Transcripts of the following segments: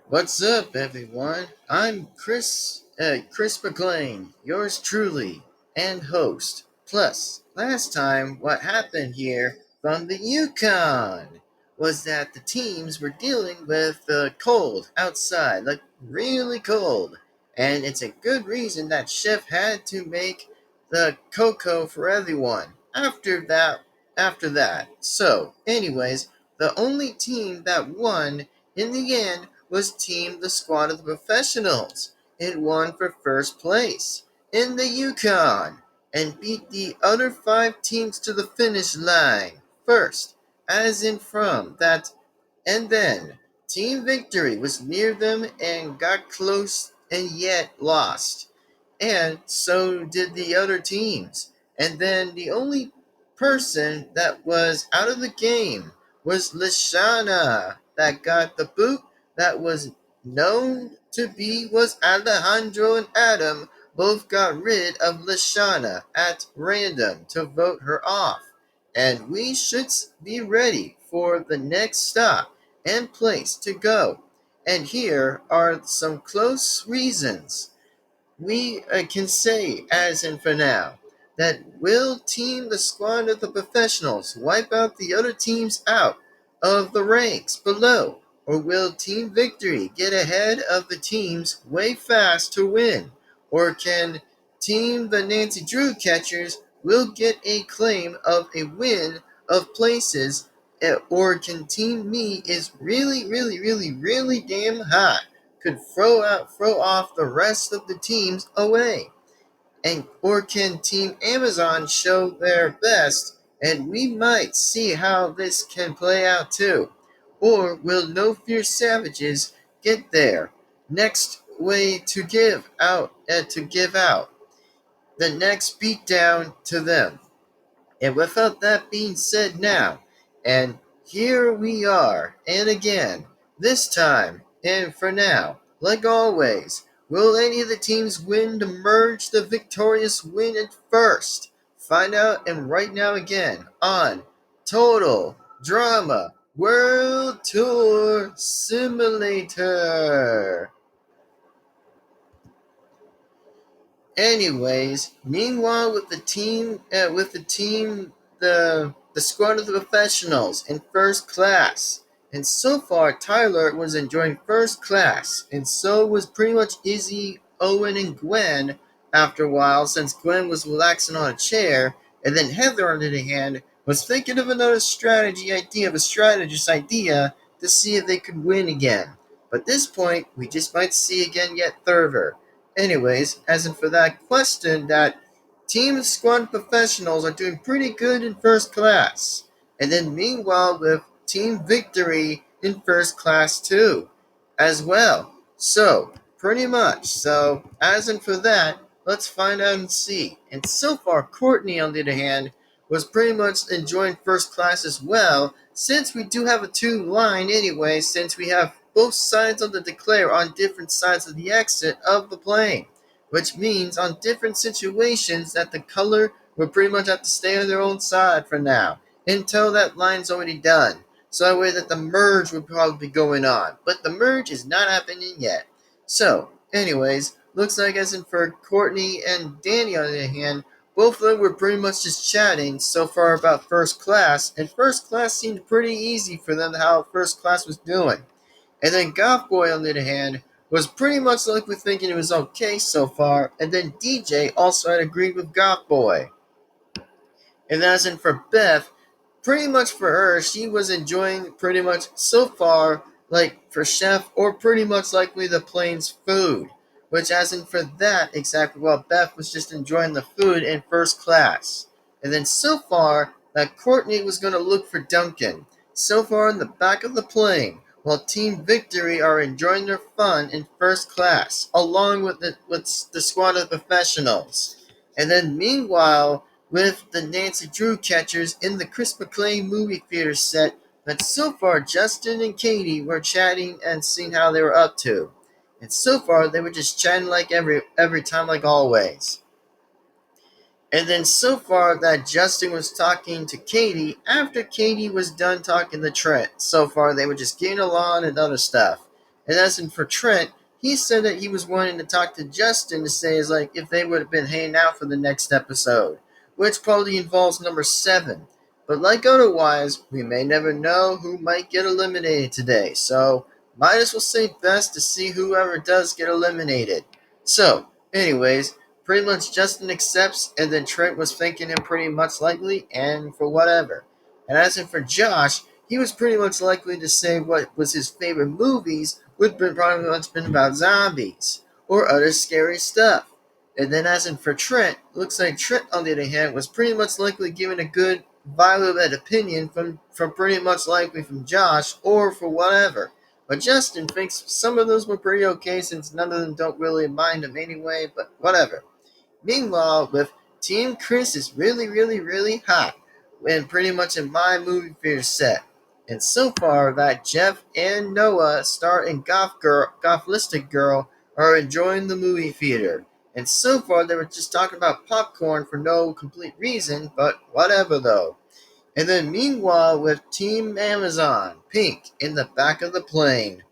What's up, everyone? I'm Chris McLean, yours truly, and host. Plus, last time, what happened here from the Yukon was that the teams were dealing with the cold outside, like really cold, and it's a good reason that Chef had to make the cocoa for everyone. Anyways, the only team that won in the end was Team the Squad of the Professionals. It won for first place in the Yukon and beat the other five teams to the finish line first, as in from that. And then Team Victory was near them and got close and yet lost. And so did the other teams. And then the only person that was out of the game was Lashana that got the boot that was known to be was Alejandro and Adam both got rid of Lashana at random to vote her off. And we should be ready for the next stop and place to go. And here are some close reasons we can say, as in for now, that will Team the Squad of the Professionals wipe out the other teams out of the ranks below? Or will Team Victory get ahead of the teams way fast to win? Or can Team the Nancy Drew Catchers will get a claim of a win of places? Or can Team Me is really damn hot? Could throw off the rest of the teams away? And or can Team Amazon show their best and we might see how this can play out too? Or will No Fear Savages get there next way to give out the next beatdown to them? And without that being said now, and here we are, and again, this time, and for now, like always, will any of the teams win to merge the victorious win at first? Find out and right now again on Total Drama World Tour Simulator. Anyways, meanwhile, with the squad of the professionals in first class, and so far Tyler was enjoying first class, and so was pretty much Izzy, Owen, and Gwen. After a while, since Gwen was relaxing on a chair, and then Heather, on the other hand, was thinking of another strategist idea to see if they could win again. But at this point, we just might see again yet further. Anyways, as in for that question, that team squad professionals are doing pretty good in first class. And then meanwhile with Team Victory in first class too, as well. So, pretty much. So, as in for that, let's find out and see. And so far, Courtney, on the other hand, was pretty much enjoying first class as well, since we do have a two line anyway, since we have both sides of the declare on different sides of the exit of the plane, which means on different situations that the color will pretty much have to stay on their own side for now, until that line's already done. So that way that the merge would probably be going on. But the merge is not happening yet. So, anyways, looks like as in for Courtney and Danny on the other hand, both of them were pretty much just chatting so far about first class, and first class seemed pretty easy for them how first class was doing. And then Goth Boy, on the other hand, was pretty much like we're thinking it was okay so far, and then DJ also had agreed with Goth Boy. And as in for Beth, pretty much for her, she was enjoying pretty much so far, like for Chef, or pretty much likely the plane's food. Which, as in for that, exactly while Beth was just enjoying the food in first class. And then so far, that Courtney was going to look for Duncan, so far in the back of the plane, while Team Victory are enjoying their fun in first class, along with the squad of professionals. And then meanwhile, with the Nancy Drew Catchers in the Chris McLean movie theater set, that so far Justin and Katie were chatting and seeing how they were up to. And so far they were just chatting like every time like always. And then so far that Justin was talking to Katie after Katie was done talking to Trent. So far they were just getting along and other stuff. And as in for Trent, he said that he was wanting to talk to Justin to say is like if they would have been hanging out for the next episode, which probably involves number 7. But like otherwise, we may never know who might get eliminated today. So might as well say best to see whoever does get eliminated. So, anyways, pretty much Justin accepts, and then Trent was thanking him pretty much likely and for whatever. And as in for Josh, he was pretty much likely to say what was his favorite movies would have probably much been about zombies or other scary stuff. And then as in for Trent, looks like Trent on the other hand was pretty much likely given a good violent opinion from pretty much likely from Josh or for whatever. But Justin thinks some of those were pretty okay since none of them don't really mind him anyway, but whatever. Meanwhile, with Team Chris is really, really, really hot and pretty much in my movie theater set. And so far that Jeff and Noah star in Gothlistic Girl are enjoying the movie theater. And so far they were just talking about popcorn for no complete reason, but whatever though. And then meanwhile with Team Amazon, Pink, in the back of the plane.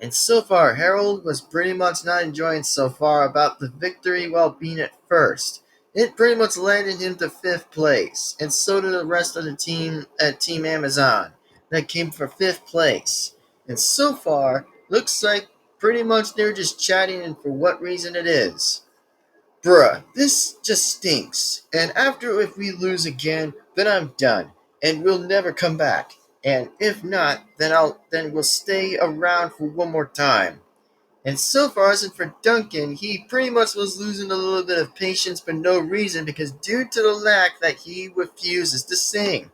And so far, Harold was pretty much not enjoying so far about the victory while being at first. It pretty much landed him to 5th place, and so did the rest of the team at Team Amazon that came for 5th place. And so far, looks like pretty much they're just chatting and for what reason it is. Bruh, this just stinks. And after if we lose again, then I'm done. And we'll never come back. And if not, then we'll stay around for one more time. And so far as for Duncan, he pretty much was losing a little bit of patience for no reason because due to the lack that he refuses to sing.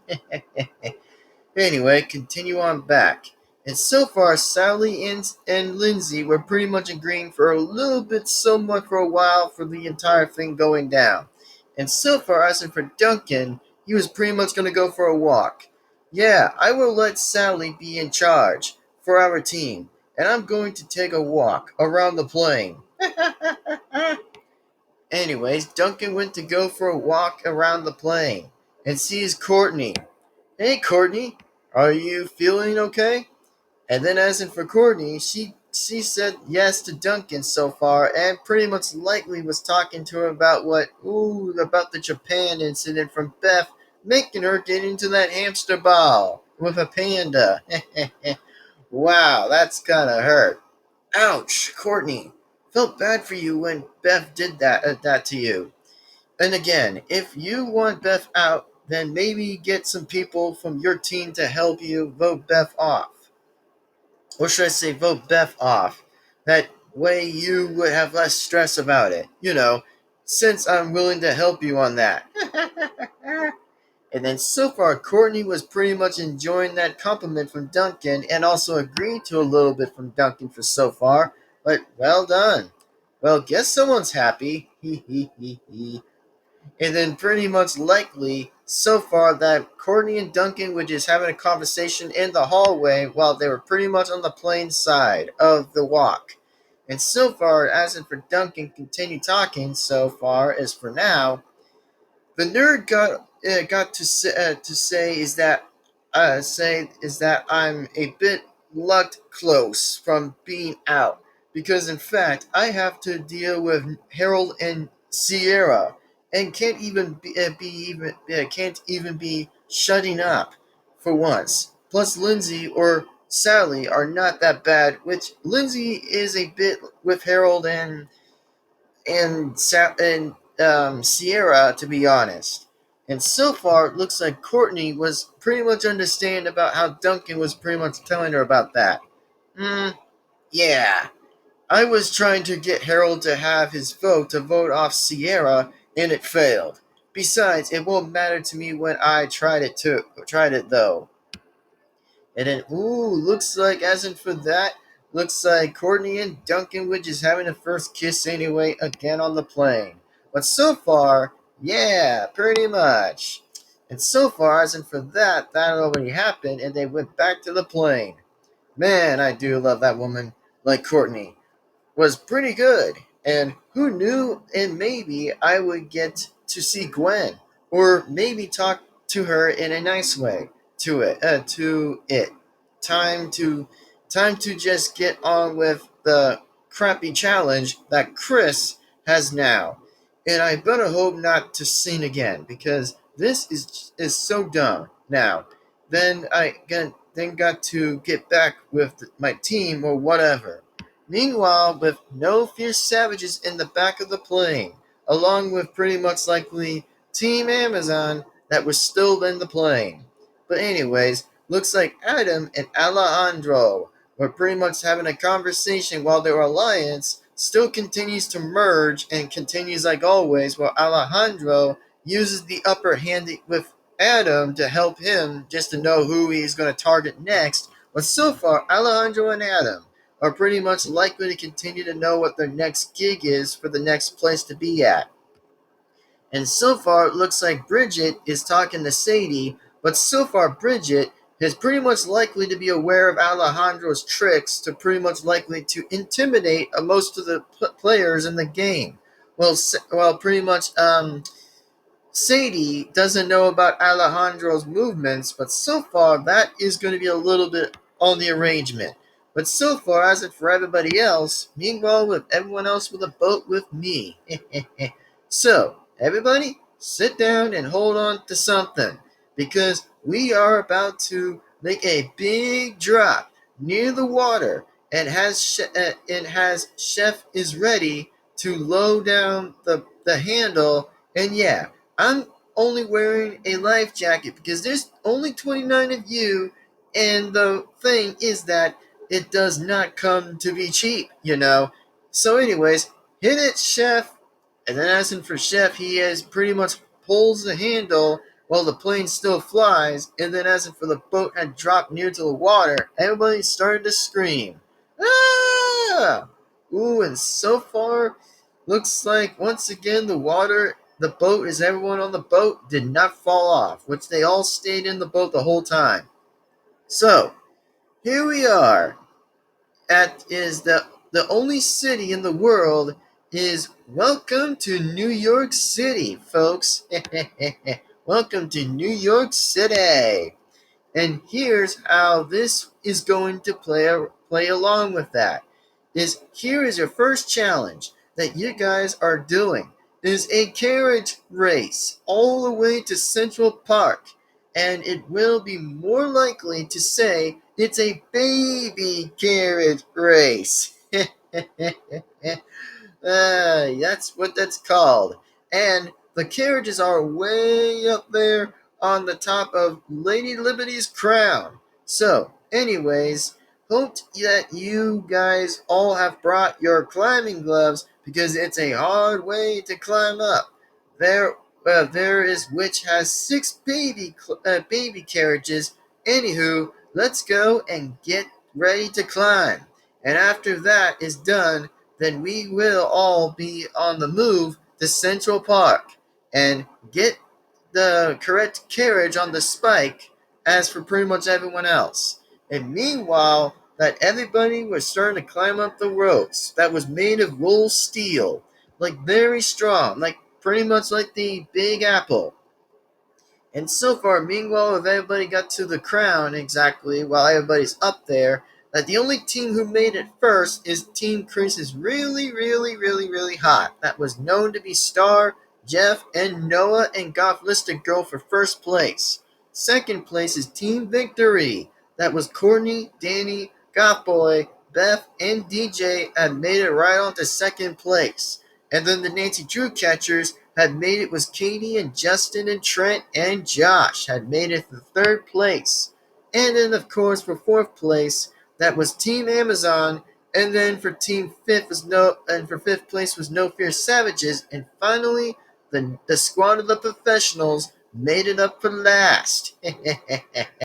Anyway, continue on back. And so far, Sally and Lindsay were pretty much agreeing for a little bit somewhat for a while for the entire thing going down. And so far, as for Duncan, he was pretty much going to go for a walk. Yeah, I will let Sally be in charge for our team, and I'm going to take a walk around the plane. Anyways, Duncan went to go for a walk around the plane and sees Courtney. Hey, Courtney, are you feeling okay? And then as in for Courtney, she said yes to Duncan so far and pretty much likely was talking to him about about the Japan incident from Beth making her get into that hamster ball with a panda. Wow, that's kinda hurt. Ouch, Courtney. Felt bad for you when Beth did that to you. And again, if you want Beth out, then maybe get some people from your team to help you vote Beth off. Or should I say vote Beth off? That way you would have less stress about it. Since I'm willing to help you on that. And then so far, Courtney was pretty much enjoying that compliment from Duncan and also agreed to a little bit from Duncan for so far. But well done. Well, guess someone's happy. Hee hee hee hee. And then pretty much likely so far that Courtney and Duncan were just having a conversation in the hallway while they were pretty much on the plane side of the walk. And so far, as in for Duncan, continue talking. So far as for now, the nerd got to say that I'm a bit lucked close from being out because in fact I have to deal with Harold and Sierra and can't even be shutting up for once. Plus Lindsay or Sally are not that bad, which Lindsay is a bit with Harold and Sierra, to be honest. And so far, it looks like Courtney was pretty much understanding about how Duncan was pretty much telling her about that. Yeah. I was trying to get Harold to have his vote to vote off Sierra, and it failed. Besides, it won't matter to me when I tried it though. And then, looks like, as in for that, looks like Courtney and Duncan were just having a first kiss anyway, again on the plane. But so far, yeah, pretty much. And so far, as in for that already happened, and they went back to the plane. Man, I do love that woman, like Courtney was pretty good. And who knew? And maybe I would get to see Gwen, or maybe talk to her in a nice way. To it. Time to time to just get on with the crappy challenge that Chris has now. And I better hope not to sin again because this is so dumb. Now, then got to get back with my team or whatever. Meanwhile, with no fierce savages in the back of the plane, along with pretty much likely Team Amazon that was still in the plane. But anyways, looks like Adam and Alejandro were pretty much having a conversation while their alliance still continues to merge and continues like always, while Alejandro uses the upper hand with Adam to help him just to know who he's going to target next. But so far, Alejandro and Adam are pretty much likely to continue to know what their next gig is for the next place to be at. And so far, it looks like Bridget is talking to Sadie, but so far, Bridget is pretty much likely to be aware of Alejandro's tricks to pretty much likely to intimidate most of the players in the game. Well, pretty much, Sadie doesn't know about Alejandro's movements, but so far, that is going to be a little bit on the arrangement. But so far, as if for everybody else, meanwhile, with everyone else with a boat with me. So, everybody, sit down and hold on to something because we are about to make a big drop near the water, and has Chef is ready to lower down the handle. And yeah, I'm only wearing a life jacket because there's only 29 of you, and the thing is that it does not come to be cheap, you know. So, anyways, hit it, Chef. And then, as in for Chef, he has pretty much pulls the handle while the plane still flies. And then, as in for the boat had dropped near to the water, everybody started to scream. Ah! Ooh, and so far, looks like once again the boat, is everyone on the boat did not fall off, which they all stayed in the boat the whole time. So, here we are at is the only city in the world is welcome to New York City, folks. Welcome to New York City. And here's how this is going to play along with that. Here is your first challenge that you guys are doing is a carriage race all the way to Central Park, and it will be more likely to say it's a baby carriage race. That's what that's called. And the carriages are way up there on the top of Lady Liberty's crown. So, anyways, hope that you guys all have brought your climbing gloves because it's a hard way to climb up. There is which has six baby carriages. Anywho, let's go and get ready to climb. And after that is done, then we will all be on the move to Central Park and get the correct carriage on the spike as for pretty much everyone else. And meanwhile, that everybody was starting to climb up the ropes that was made of rolled steel, like very strong, like pretty much like the Big Apple. And so far, meanwhile, if everybody got to the crown exactly while everybody's up there, that the only team who made it first is Team Chris is really, really, really, really hot. That was known to be Star, Jeff, and Noah and Gothlistic Girl for first place. Second place is Team Victory. That was Courtney, Danny, Gothboy, Beth, and DJ had made it right on to second place. And then the Nancy Drew catchers had made it was Katie and Justin and Trent and Josh had made it to third place. And then of course for fourth place, that was Team Amazon, and then for team fifth was for fifth place was No Fear Savages, and finally the squad of the professionals made it up for last.